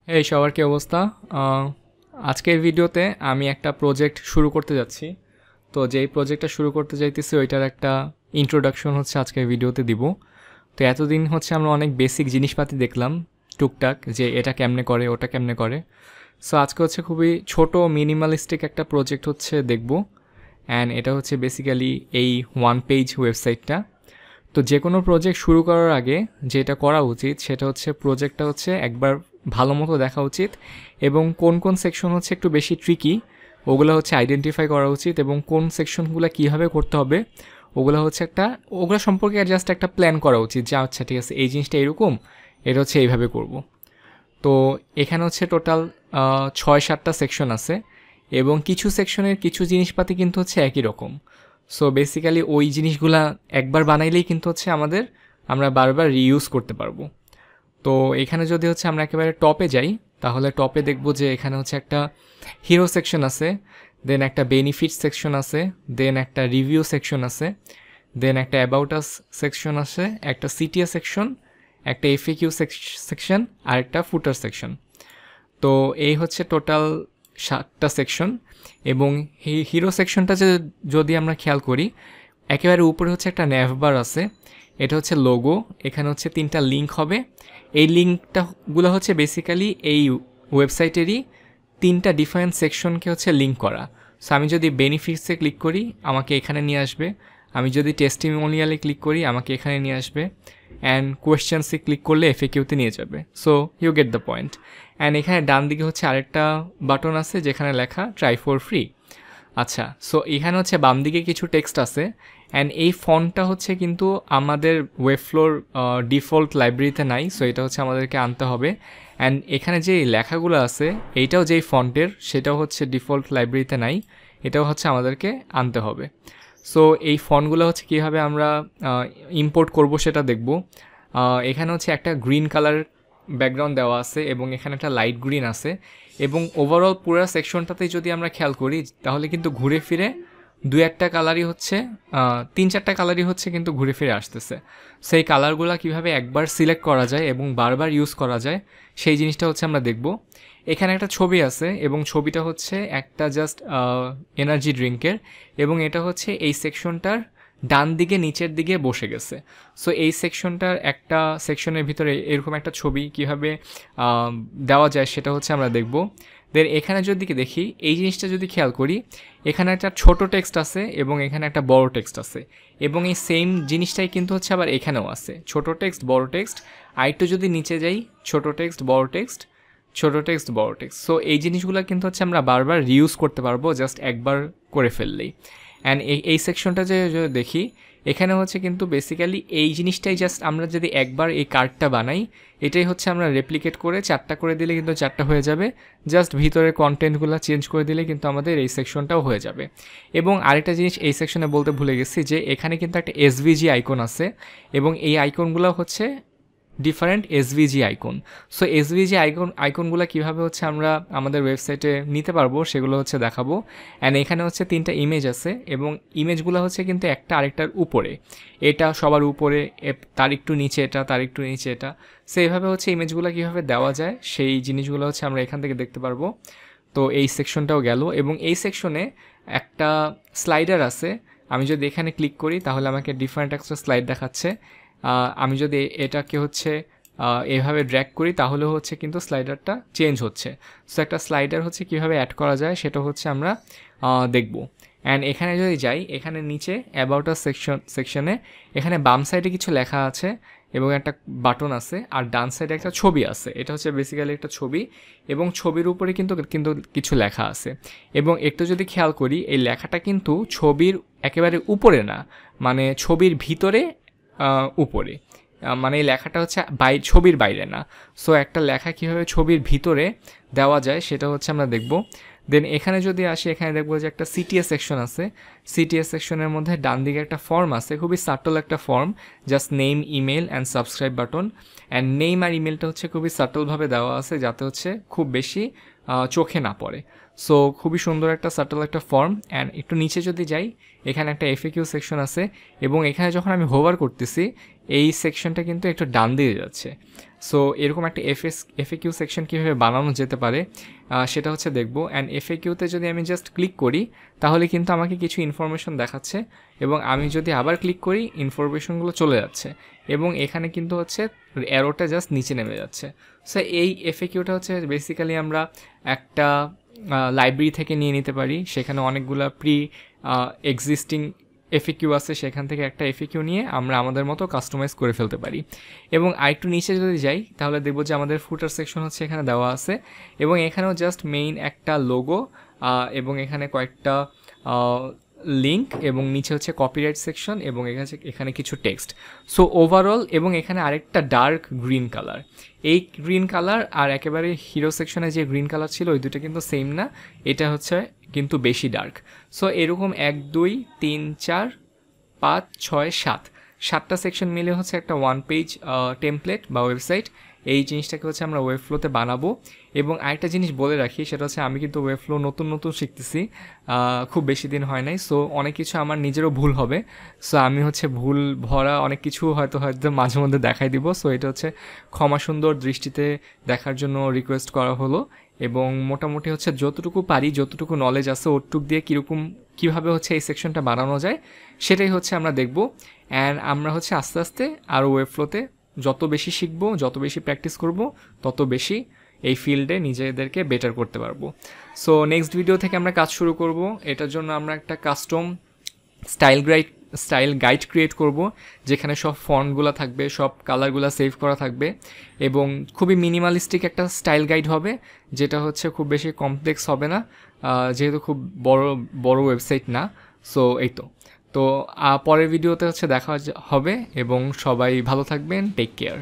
এই সবার কি অবস্থা? আহ, আজকের ভিডিওতে আমি একটা প্রজেক্ট শুরু করতে যাচ্ছি। তো যেই প্রজেক্টটা শুরু করতে যাইতেছি ওইটার একটা ইন্ট্রোডাকশন হচ্ছে আজকের ভিডিওতে দিব। তো এতদিন হচ্ছে আমরা অনেক বেসিক জিনিসপাতি দেখলাম, টুকটাক, যে এটা কেমনে করে ওটা কেমনে করে। সো আজকে হচ্ছে খুবই ছোট মিনিমালিস্টিক একটা প্রজেক্ট হচ্ছে দেখব। অ্যান্ড এটা হচ্ছে বেসিক্যালি এই ওয়ান পেজ ওয়েবসাইটটা। তো যে কোনো প্রজেক্ট শুরু করার আগে যেটা করা উচিত সেটা হচ্ছে প্রজেক্টটা হচ্ছে একবার ভালো মতো দেখা উচিত, এবং কোন কোন সেকশন হচ্ছে একটু বেশি ট্রিকি ওগুলো হচ্ছে আইডেন্টিফাই করা উচিত, এবং কোন সেকশনগুলো কীভাবে করতে হবে ওগুলো সম্পর্কে জাস্ট একটা প্ল্যান করা উচিত যে আচ্ছা ঠিক আছে এই জিনিসটা এরকম, এটা হচ্ছে এইভাবে করব। তো এখানে হচ্ছে টোটাল 6-7টা সেকশন আছে, এবং কিছু সেকশনের কিছু জিনিসপাতি কিন্তু হচ্ছে একই রকম। সো বেসিক্যালি ওই জিনিসগুলা একবার বানাইলেই কিন্তু হচ্ছে আমরা বারবার রিইউজ করতে পারবো। তো এখানে যদি হচ্ছে আমরা একেবারে টপে যাই, তাহলে টপে দেখব যে এখানে হচ্ছে একটা হিরো সেকশন আছে, দেন একটা বেনিফিট সেকশন আছে, দেন একটা রিভিউ সেকশন আছে, দেন একটা অ্যাবাউট আস সেকশন আছে, একটা সিটিএ সেকশন, একটা এফএকিউ সেকশন, আর একটা ফুটার সেকশন। তো এই হচ্ছে টোটাল 7টা সেকশন। এবং হিরো সেকশনটা যদি আমরা খেয়াল করি, একেবারে উপরে হচ্ছে একটা ন্যাভবার আছে, এটা হচ্ছে লোগো। এখানে হচ্ছে 3টা লিঙ্ক হবে। এই লিঙ্কটাগুলো হচ্ছে বেসিক্যালি এই ওয়েবসাইটেরই 3টা ডিফারেন্ট সেকশনকে হচ্ছে লিঙ্ক করা। সো আমি যদি বেনিফিটসে ক্লিক করি আমাকে এখানে নিয়ে আসবে, আমি যদি টেস্টিমোনিয়ালে ক্লিক করি আমাকে এখানে নিয়ে আসবে, অ্যান্ড কোয়েশ্চেন্সে ক্লিক করলে এফএকিউতে নিয়ে যাবে। So you get the point. And এখানে ডান দিকে হচ্ছে আরেকটা বাটন আছে যেখানে লেখা ট্রাই ফর ফ্রি। আচ্ছা, সো এখানে হচ্ছে বাম দিকে কিছু টেক্সট আছে, অ্যান্ড এই ফন্টটা হচ্ছে কিন্তু আমাদের ওয়েবফ্লোর ডিফল্ট লাইব্রেরিতে নাই। সো এটা হচ্ছে আমাদেরকে আনতে হবে। অ্যান্ড এখানে যে লেখাগুলো আছে এইটাও যেই ফন্টের সেটাও হচ্ছে ডিফল্ট লাইব্রেরিতে নাই, এটাও হচ্ছে আমাদেরকে আনতে হবে। সো এই ফন্টগুলো হচ্ছে কীভাবে আমরা ইম্পোর্ট করব সেটা দেখব। এখানে হচ্ছে একটা গ্রিন কালার ব্যাকগ্রাউন্ড দেওয়া আছে, এবং এখানে একটা লাইট গ্রিন আছে, এবং ওভারঅল পুরো সেকশনটাতেই যদি আমরা খেয়াল করি তাহলে কিন্তু ঘুরে ফিরে 2-1টা কালারই হচ্ছে 3-4টা কালারই হচ্ছে কিন্তু ঘুরে ফিরে আসতেছে। সেই কালারগুলো কীভাবে একবার সিলেক্ট করা যায় এবং বারবার ইউজ করা যায় সেই জিনিসটা হচ্ছে আমরা দেখব। এখানে একটা ছবি আছে, এবং ছবিটা হচ্ছে একটা জাস্ট এনার্জি ড্রিঙ্কের, এবং এটা হচ্ছে এই সেকশনটার ডান দিকে নিচের দিকে বসে গেছে। সো এই একটা সেকশনের ভিতরে এরকম একটা ছবি কীভাবে দেওয়া যায় সেটা হচ্ছে আমরা দেখব। দেন এখানে যদি দেখি এই জিনিসটা যদি খেয়াল করি, এখানে একটা ছোট টেক্সট আছে এবং এখানে একটা বড় টেক্সট আছে, এবং এই সেম জিনিসটাই কিন্তু হচ্ছে আবার এখানেও আছে, ছোট টেক্সট বড় টেক্সট। আরেকটু যদি নিচে যাই, ছোট টেক্সট বড় টেক্সট, ছোট টেক্সট বড় টেক্সট। সো এই জিনিসগুলো কিন্তু হচ্ছে আমরা বারবার রিউজ করতে পারবো জাস্ট একবার করে ফেললেই। অ্যান্ড এই সেকশনটা যে দেখি এখানে হচ্ছে কিন্তু বেসিক্যালি এই জিনিসটাই জাস্ট আমরা যদি একবার এই কার্ডটা বানাই, এটাই হচ্ছে আমরা রেপ্লিকেট করে 4টা করে দিলে কিন্তু 4টা হয়ে যাবে। জাস্ট ভিতরের কন্টেন্টগুলো চেঞ্জ করে দিলে কিন্তু আমাদের এই সেকশনটাও হয়ে যাবে। এবং আরেকটা জিনিস এই সেকশনে বলতে ভুলে গেছি যে এখানে কিন্তু একটা এসভিজি আইকন আছে, এবং এই আইকনগুলো হচ্ছে different SVG icon. So SVG আইকনগুলো কীভাবে হচ্ছে আমরা আমাদের ওয়েবসাইটে নিতে পারবো সেগুলো হচ্ছে দেখাবো। অ্যান্ড এখানে হচ্ছে 3টা ইমেজ আছে, এবং ইমেজগুলো হচ্ছে কিন্তু একটা আরেকটার উপরে, এটা সবার উপরে, তার একটু নিচে এটা, তার একটু নিচে এটা। সো এইভাবে হচ্ছে ইমেজগুলো কীভাবে দেওয়া যায় সেই জিনিসগুলো হচ্ছে আমরা এখান থেকে দেখতে পারবো। তো এই সেকশনটাও গেল, এবং এই সেকশনে একটা স্লাইডার আছে। আমি যদি এখানে ক্লিক করি তাহলে আমাকে ডিফারেন্ট একটা স্লাইড দেখাচ্ছে। আমি যদি এটাকে হচ্ছে এভাবে ড্র্যাগ করি তাহলে হচ্ছে কিন্তু স্লাইডারটা চেঞ্জ হচ্ছে। সো একটা স্লাইডার হচ্ছে কীভাবে অ্যাড করা যায় সেটা হচ্ছে আমরা দেখব। অ্যান্ড এখানে যদি যাই, এখানে নিচে অ্যাবাউট আস সেকশনে এখানে বাম সাইডে কিছু লেখা আছে এবং একটা বাটন আছে, আর ডান সাইডে একটা ছবি আছে। এটা হচ্ছে বেসিক্যালি একটা ছবি, এবং ছবির উপরে কিন্তু কিন্তু কিছু লেখা আছে। এবং একটু যদি খেয়াল করি এই লেখাটা কিন্তু ছবির একেবারে উপরে না, মানে ছবির ভিতরে উপরে, মানে এই লেখাটা হচ্ছে ছবির বাইরে না। সো একটা লেখা কীভাবে ছবির ভিতরে দেওয়া যায় সেটা হচ্ছে আমরা দেখব। দেন এখানে যদি আসি, এখানে দেখবো যে একটা সিটিএস সেকশন আছে। সিটিএস সেকশনের মধ্যে ডান দিকে একটা ফর্ম আছে, খুবই সাটল একটা form, just name, email and subscribe button. And name আর ইমেলটা হচ্ছে খুবই সাটলভাবে দেওয়া আছে যাতে হচ্ছে খুব বেশি চোখে না পড়ে। সো খুবই সুন্দর একটা সাটল একটা ফর্ম। অ্যান্ড একটু নিচে যদি যাই, এখানে একটা এফএকিউ সেকশন আছে, এবং এখানে যখন আমি হোভার করতেছি এই সেকশনটা কিন্তু একটু ডান দিয়ে যাচ্ছে। সো এরকম একটা এফএকিউ সেকশন কীভাবে বানানো যেতে পারে সেটা হচ্ছে দেখব। অ্যান্ড এফএকিউতে যদি আমি জাস্ট ক্লিক করি তাহলে কিন্তু আমাকে কিছু ইনফরমেশন দেখাচ্ছে, এবং আমি যদি আবার ক্লিক করি ইনফরমেশনগুলো চলে যাচ্ছে, এবং এখানে কিন্তু হচ্ছে অ্যারোটা জাস্ট নিচে নেমে যাচ্ছে। সো এই এফএকিউটা হচ্ছে বেসিক্যালি আমরা একটা লাইব্রেরি থেকে নিয়ে নিতে পারি, সেখানে অনেকগুলো এক্সিস্টিং এফএকিউ আছে, সেখান থেকে একটা এফএকিউ নিয়ে আমরা আমাদের মতো কাস্টমাইজ করে ফেলতে পারি। এবং আরেকটু নিচে যদি যাই তাহলে দেখব যে আমাদের ফুটার সেকশন হচ্ছে এখানে দেওয়া আছে, এবং এখানেও জাস্ট মেইন একটা লোগো এবং এখানে কয়েকটা লিঙ্ক, এবং নিচে হচ্ছে কপিরাইট সেকশন, এবং এখানে কিছু টেক্সট। সো ওভারঅল, এবং এখানে আরেকটা ডার্ক গ্রিন কালার, এই গ্রিন কালার আর একেবারে হিরো সেকশনে যে গ্রিন কালার ছিল ওই দুটো কিন্তু সেম না, এটা হচ্ছে কিন্তু বেশি ডার্ক। সো এরকম 1 2 3 4 5 6 7 7টা সেকশন মিলে হচ্ছে একটা ওয়ান পেজ টেমপ্লেট বা ওয়েবসাইট। এই জিনিসটাকে হচ্ছে আমরা ওয়েবফ্লোতে বানাবো। এবং আরেকটা জিনিস বলে রাখি, সেটা হচ্ছে আমি কিন্তু ওয়েবফ্লো নতুন নতুন শিখতেছি, খুব বেশি দিন হয় নাই। সো অনেক কিছু আমার নিজেরও ভুল হবে। সো আমি হচ্ছে ভুল ভরা অনেক কিছু হয়তো মাঝে মধ্যে দেখাই দিব। সো এটা হচ্ছে ক্ষমা সুন্দর দৃষ্টিতে দেখার জন্য রিকোয়েস্ট করা হলো। এবং মোটামুটি হচ্ছে যতটুকু পারি, যতটুকু নলেজ আছে ওটুক দিয়ে কীভাবে হচ্ছে এই সেকশনটা বানানো যায় সেটাই হচ্ছে আমরা দেখব। অ্যান্ড আমরা হচ্ছে আস্তে আস্তে আরও ওয়েবফ্লোতে যত বেশি শিখব, যত বেশি প্র্যাকটিস করব, তত বেশি এই ফিল্ডে নিজেদেরকে বেটার করতে পারবো। সো নেক্সট ভিডিও থেকে আমরা কাজ শুরু করব। এটার জন্য আমরা একটা কাস্টম স্টাইল গাইড ক্রিয়েট করব, যেখানে সব ফন্টগুলো থাকবে, সব কালারগুলো সেভ করা থাকবে, এবং খুবই মিনিমালিস্টিক একটা স্টাইল গাইড হবে, যেটা হচ্ছে খুব বেশি কমপ্লেক্স হবে না, যেহেতু খুব বড় ওয়েবসাইট না। সো এই তো পরের ভিডিওতে হচ্ছে দেখা হবে, এবং সবাই ভালো থাকবেন। Take care.